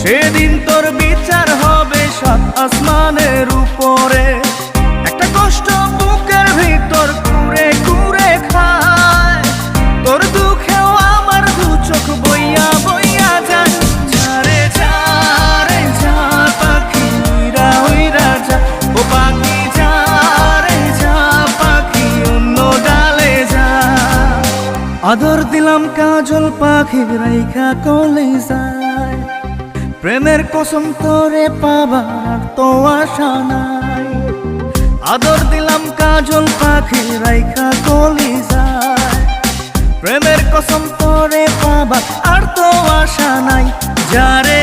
সেদিন তোর বিচার হবে সাত আসমানের উপরে। একটা কষ্ট বুকের ভিতর কুরে কুরে খায়, তোর দুঃখেও আমার দু চোখ বইয়া বইয়া যায়। যারে যারে যা পাখি উইরা উইরা যা, ও পাখি যারে যা পাখি অন্য ডালে যা। আদর দিলাম কাজল পাখি রাইখা কলে যায়, প্রেমের কসম তোরে পাবার তো আশা নাই। আদর দিলাম কাজল পাখি রাইখা কলি যায়, প্রেমের কসম তোরে পাবার আর তো আশা নাই। যারে